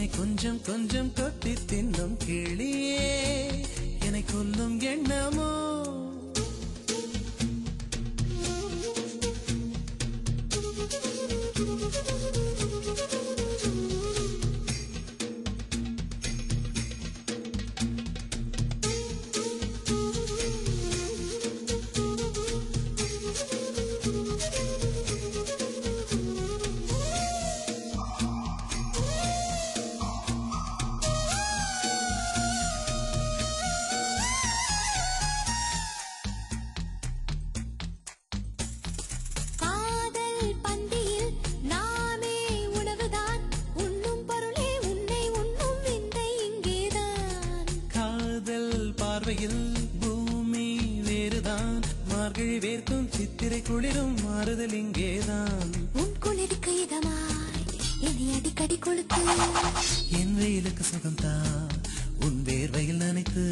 என்னை கொஞ்சம் கொஞ்சம் கொத்தி தின்னும் கிளியே என்னை கொல்லும் எண்ணமோ பூமி வேறுதான் மார்கழி வேர்க்கும் சித்திரை குளிரும் மாறுதல் இங்கேதான் உன் குளிருக்கு இதமாய் என்னை அடிக்கடி கொளுத்து என் வெயிலுக்கு சுகம்தான் உன் வேர்வையில் நனைத்து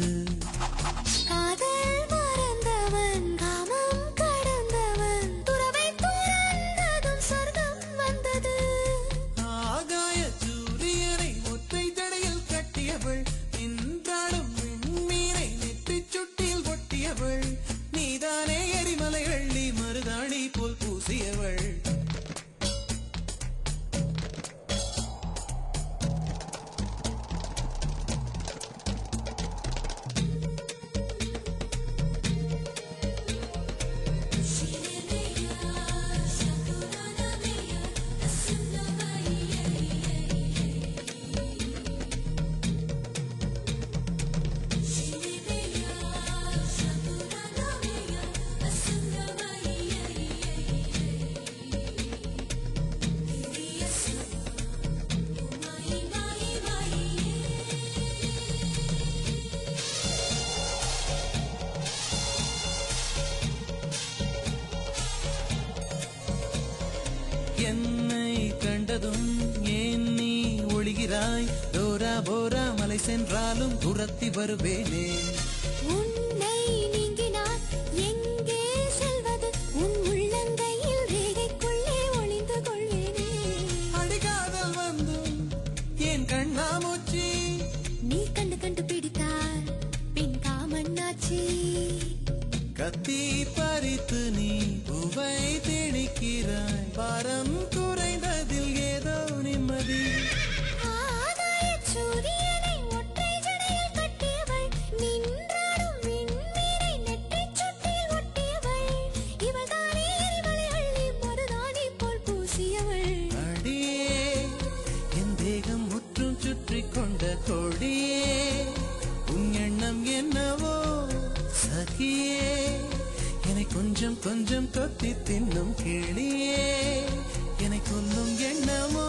காதல் மறந்தவன் காமம் கடந்தவன் துறவை துறந்ததும் சொர்க்கம் வந்தது ஆகாய சூரியனை ஒற்றை ஜடையில் கட்டியவள் இன்றாடும் விண்மீனை நெற்றிச் சுட்டியில் ஒட்டியவள் நீதானே எரிமலை வெள்ளி மருதாணி போல் பூசியவள் என்னை கண்டதும் ஏன் நீ ஒளிகிறாய் டோரா போரா மலை சென்றாலும் துரத்தி வருவேனே உன்னை நீங்கினான் எங்கே செல்வது உன் உள்ளங்கையில் ரேகைக்குள்ளே ஒளிந்து கொள்வேனே அடிகாதல் வந்தும் ஏன் கண்ணாமூச்சி நீ கண்டு கண்டு பிடித்தால் பின் காமண்ணாச்சி கத்தி பறித்து நீ பூவை திணிக்கிறாய் பாரம் குறைந்ததில் ஏதோ நிம்மதி ஆகாயச் சூரியனை ஒற்றை ஜடையில் கட்டியவள் நின்றாடும் விண்மீனை நெற்றிச் சுட்டியில் ஒட்டியவள் இவள்தானே எரிமலை அள்ளி மருதாணி போல் பூசியவள் அடியே என் தேகம் முற்றும் சுற்றி கொண்ட கொடியே உன் எண்ணம் என்னவோ சகியே என்னை கொஞ்சம் கொஞ்சம் கொத்தி தின்னும் கிளியே என்னை கொல்லும் எண்ணமோ